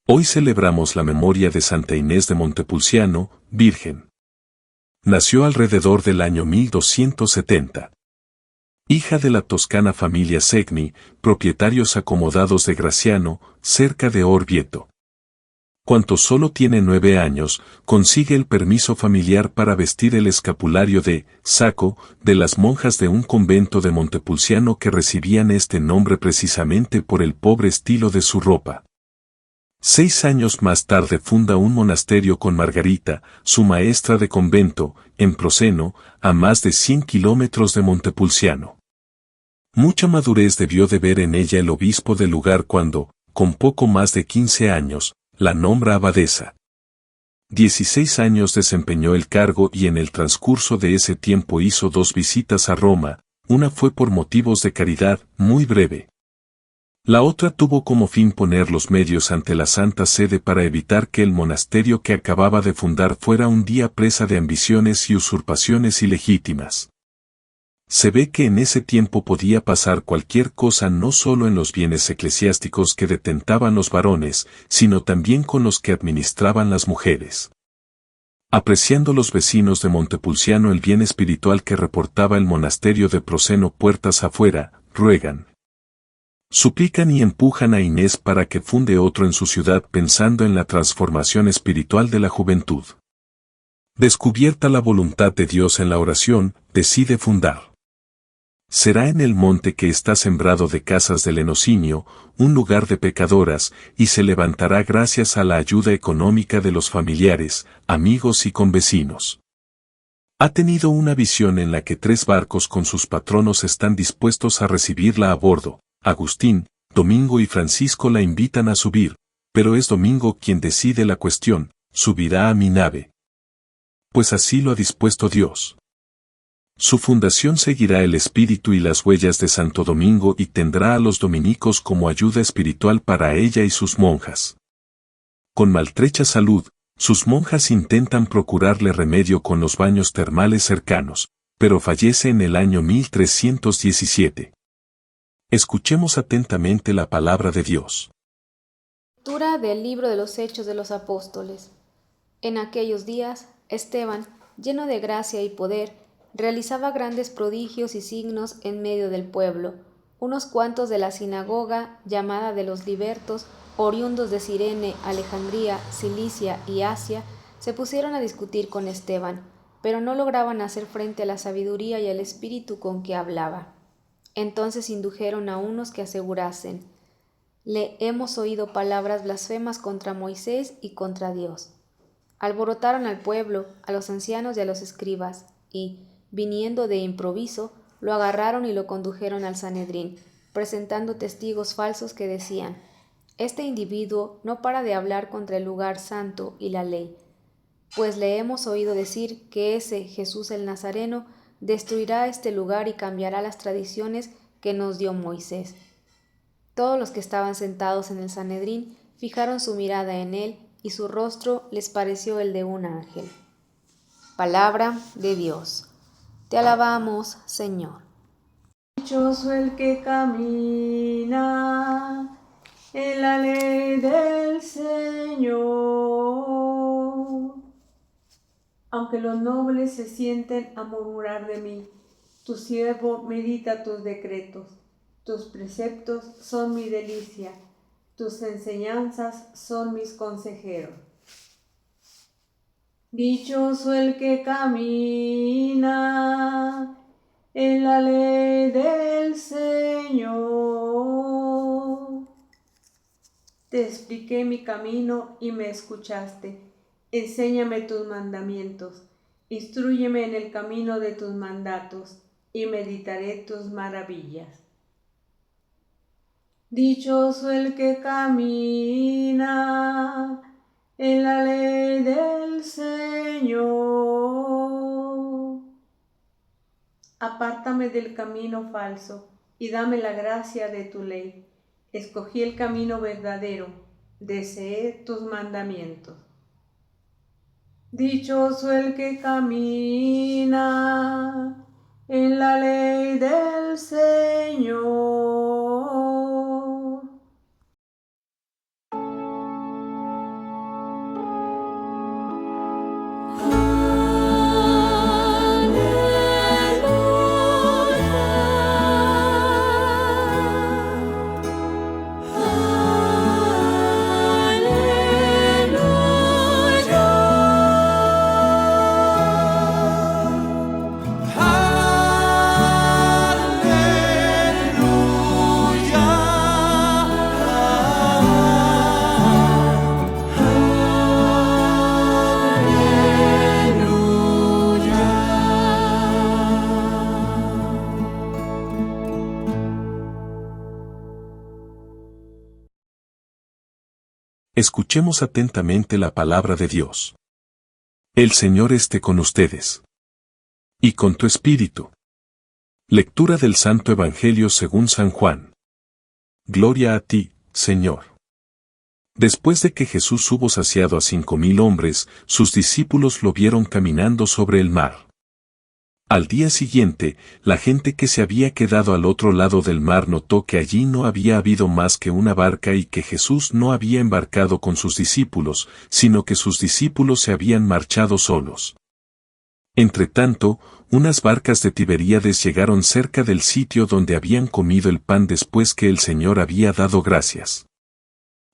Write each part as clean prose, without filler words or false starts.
Hoy celebramos la memoria de Santa Inés de Montepulciano, Virgen. Nació alrededor del año 1270. Hija de la toscana familia Segni, propietarios acomodados de Graciano, cerca de Orvieto. Cuando solo tiene 9 años, consigue el permiso familiar para vestir el escapulario de saco de las monjas de un convento de Montepulciano que recibían este nombre precisamente por el pobre estilo de su ropa. 6 años más tarde funda un monasterio con Margarita, su maestra de convento, en Proceno, a más de 100 kilómetros de Montepulciano. Mucha madurez debió de ver en ella el obispo del lugar cuando, con poco más de 15 años, la nombra abadesa. 16 años desempeñó el cargo y en el transcurso de ese tiempo hizo 2 visitas a Roma, una fue por motivos de caridad, muy breve. La otra tuvo como fin poner los medios ante la Santa Sede para evitar que el monasterio que acababa de fundar fuera un día presa de ambiciones y usurpaciones ilegítimas. Se ve que en ese tiempo podía pasar cualquier cosa no solo en los bienes eclesiásticos que detentaban los varones, sino también con los que administraban las mujeres. Apreciando los vecinos de Montepulciano el bien espiritual que reportaba el monasterio de Proceno puertas afuera, ruegan, suplican y empujan a Inés para que funde otro en su ciudad pensando en la transformación espiritual de la juventud. Descubierta la voluntad de Dios en la oración, decide fundar. Será en el monte que está sembrado de casas de lenocinio, un lugar de pecadoras, y se levantará gracias a la ayuda económica de los familiares, amigos y convecinos. Ha tenido una visión en la que 3 barcos con sus patronos están dispuestos a recibirla a bordo. Agustín, Domingo y Francisco la invitan a subir, pero es Domingo quien decide la cuestión, subirá a mi nave. Pues así lo ha dispuesto Dios. Su fundación seguirá el espíritu y las huellas de Santo Domingo y tendrá a los dominicos como ayuda espiritual para ella y sus monjas. Con maltrecha salud, sus monjas intentan procurarle remedio con los baños termales cercanos, pero fallece en el año 1317. Escuchemos atentamente la palabra de Dios. Lectura del libro de los Hechos de los Apóstoles. En aquellos días, Esteban, lleno de gracia y poder, realizaba grandes prodigios y signos en medio del pueblo. Unos cuantos de la sinagoga, llamada de los libertos, oriundos de Cirene, Alejandría, Cilicia y Asia, se pusieron a discutir con Esteban, pero no lograban hacer frente a la sabiduría y al espíritu con que hablaba. Entonces indujeron a unos que asegurasen: le hemos oído palabras blasfemas contra Moisés y contra Dios. Alborotaron al pueblo, a los ancianos y a los escribas, y, viniendo de improviso, lo agarraron y lo condujeron al Sanedrín, presentando testigos falsos que decían: este individuo no para de hablar contra el lugar santo y la ley, pues le hemos oído decir que ese Jesús el Nazareno destruirá este lugar y cambiará las tradiciones que nos dio Moisés. Todos los que estaban sentados en el Sanedrín fijaron su mirada en él y su rostro les pareció el de un ángel. Palabra de Dios. Te alabamos, Señor. Dichoso el que camina en la ley del Señor. Aunque los nobles se sienten a murmurar de mí, tu siervo medita tus decretos. Tus preceptos son mi delicia, tus enseñanzas son mis consejeros. Dichoso el que camina en la ley del Señor. Te expliqué mi camino y me escuchaste. Enséñame tus mandamientos. Instrúyeme en el camino de tus mandatos y meditaré tus maravillas. Dichoso el que camina en la ley del Señor. Apártame del camino falso y dame la gracia de tu ley. Escogí el camino verdadero, deseé tus mandamientos. Dichoso el que camina en la ley del Señor. Escuchemos atentamente la palabra de Dios. El Señor esté con ustedes. Y con tu espíritu. Lectura del Santo Evangelio según San Juan. Gloria a ti, Señor. Después de que Jesús hubo saciado a 5,000 hombres, sus discípulos lo vieron caminando sobre el mar. Al día siguiente, la gente que se había quedado al otro lado del mar notó que allí no había habido más que una barca y que Jesús no había embarcado con sus discípulos, sino que sus discípulos se habían marchado solos. Entretanto, unas barcas de Tiberíades llegaron cerca del sitio donde habían comido el pan después que el Señor había dado gracias.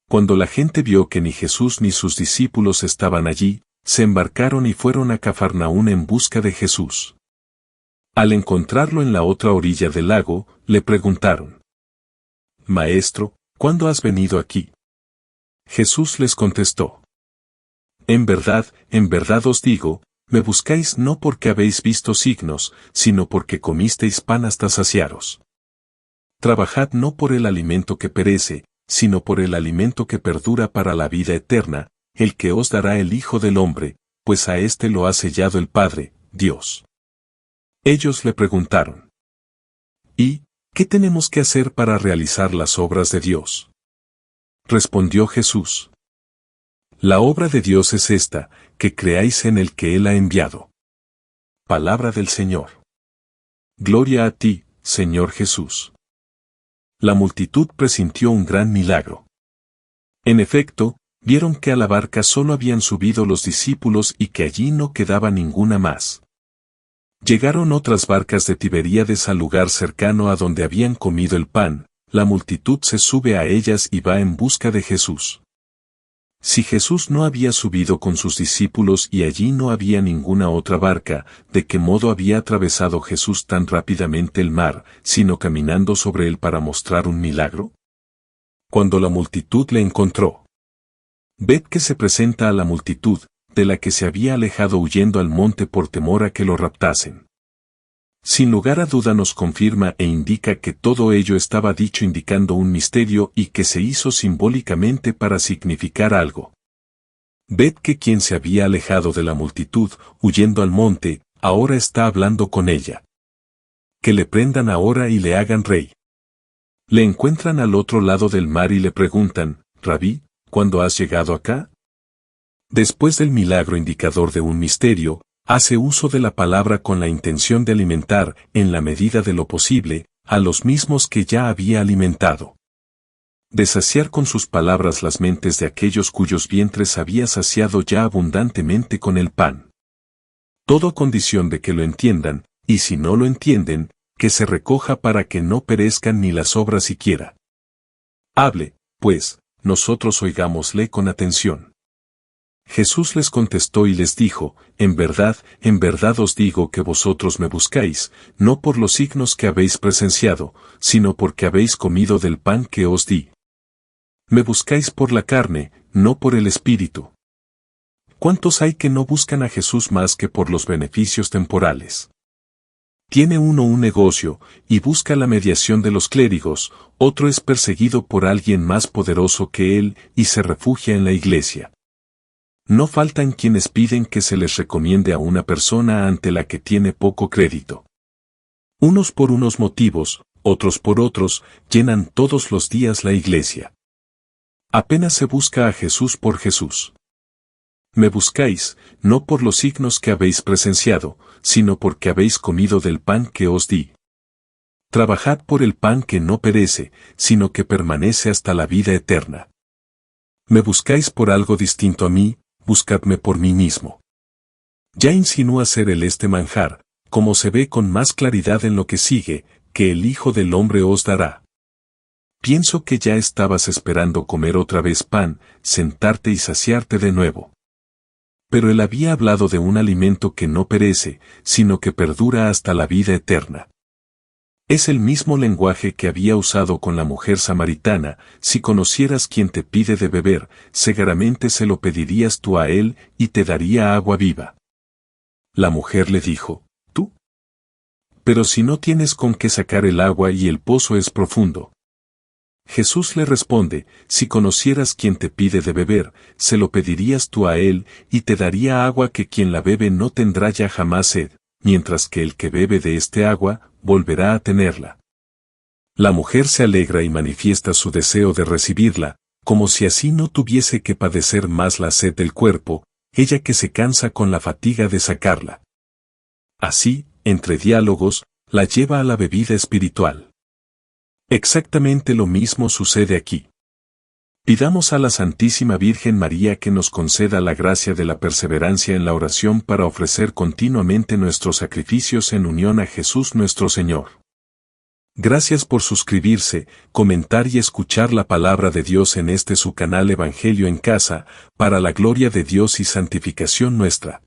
Cuando la gente vio que ni Jesús ni sus discípulos estaban allí, se embarcaron y fueron a Cafarnaún en busca de Jesús. Al encontrarlo en la otra orilla del lago, le preguntaron: Maestro, ¿cuándo has venido aquí? Jesús les contestó: en verdad os digo, me buscáis no porque habéis visto signos, sino porque comisteis pan hasta saciaros. Trabajad no por el alimento que perece, sino por el alimento que perdura para la vida eterna, el que os dará el Hijo del Hombre, pues a éste lo ha sellado el Padre, Dios. Ellos le preguntaron: ¿y qué tenemos que hacer para realizar las obras de Dios? Respondió Jesús: la obra de Dios es esta, que creáis en el que Él ha enviado. Palabra del Señor. Gloria a ti, Señor Jesús. La multitud presintió un gran milagro. En efecto, vieron que a la barca solo habían subido los discípulos y que allí no quedaba ninguna más. Llegaron otras barcas de Tiberíades al lugar cercano a donde habían comido el pan, la multitud se sube a ellas y va en busca de Jesús. Si Jesús no había subido con sus discípulos y allí no había ninguna otra barca, ¿de qué modo había atravesado Jesús tan rápidamente el mar, sino caminando sobre él para mostrar un milagro? Cuando la multitud le encontró, ved que se presenta a la multitud, de la que se había alejado huyendo al monte por temor a que lo raptasen. Sin lugar a duda nos confirma e indica que todo ello estaba dicho indicando un misterio y que se hizo simbólicamente para significar algo. Ved que quien se había alejado de la multitud, huyendo al monte, ahora está hablando con ella. Que le prendan ahora y le hagan rey. Le encuentran al otro lado del mar y le preguntan: Rabí, ¿cuándo has llegado acá? Después del milagro indicador de un misterio, hace uso de la palabra con la intención de alimentar, en la medida de lo posible, a los mismos que ya había alimentado. De saciar con sus palabras las mentes de aquellos cuyos vientres había saciado ya abundantemente con el pan. Todo condición de que lo entiendan, y si no lo entienden, que se recoja para que no perezcan ni las obras siquiera. Hable, pues, nosotros oigámosle con atención. Jesús les contestó y les dijo: en verdad os digo que vosotros me buscáis, no por los signos que habéis presenciado, sino porque habéis comido del pan que os di. Me buscáis por la carne, no por el espíritu. ¿Cuántos hay que no buscan a Jesús más que por los beneficios temporales? Tiene uno un negocio, y busca la mediación de los clérigos, otro es perseguido por alguien más poderoso que él, y se refugia en la iglesia. No faltan quienes piden que se les recomiende a una persona ante la que tiene poco crédito. Unos por unos motivos, otros por otros, llenan todos los días la iglesia. Apenas se busca a Jesús por Jesús. Me buscáis, no por los signos que habéis presenciado, sino porque habéis comido del pan que os di. Trabajad por el pan que no perece, sino que permanece hasta la vida eterna. Me buscáis por algo distinto a mí, buscadme por mí mismo. Ya insinúa ser el este manjar, como se ve con más claridad en lo que sigue, que el Hijo del Hombre os dará. Pienso que ya estabas esperando comer otra vez pan, sentarte y saciarte de nuevo. Pero él había hablado de un alimento que no perece, sino que perdura hasta la vida eterna. Es el mismo lenguaje que había usado con la mujer samaritana: si conocieras quién te pide de beber, seguramente se lo pedirías tú a él y te daría agua viva. La mujer le dijo: ¿tú? Pero si no tienes con qué sacar el agua y el pozo es profundo. Jesús le responde, si conocieras quién te pide de beber, se lo pedirías tú a él, y te daría agua que quien la bebe no tendrá ya jamás sed, mientras que el que bebe de este agua, volverá a tenerla. La mujer se alegra y manifiesta su deseo de recibirla, como si así no tuviese que padecer más la sed del cuerpo, ella que se cansa con la fatiga de sacarla. Así, entre diálogos, la lleva a la bebida espiritual. Exactamente lo mismo sucede aquí. Pidamos a la Santísima Virgen María que nos conceda la gracia de la perseverancia en la oración para ofrecer continuamente nuestros sacrificios en unión a Jesús nuestro Señor. Gracias por suscribirse, comentar y escuchar la palabra de Dios en este su canal Evangelio en Casa, para la gloria de Dios y santificación nuestra.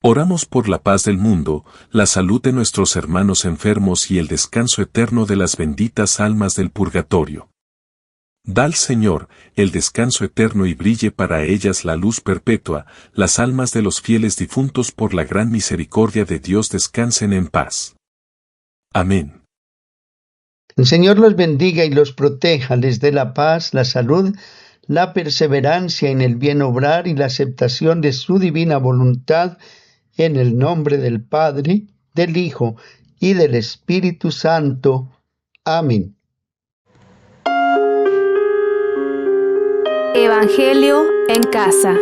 Oramos por la paz del mundo, la salud de nuestros hermanos enfermos y el descanso eterno de las benditas almas del purgatorio. Da al Señor el descanso eterno y brille para ellas la luz perpetua, las almas de los fieles difuntos por la gran misericordia de Dios descansen en paz. Amén. El Señor los bendiga y los proteja, les dé la paz, la salud, la perseverancia en el bien obrar y la aceptación de su divina voluntad, en el nombre del Padre, del Hijo y del Espíritu Santo. Amén. Evangelio en Casa.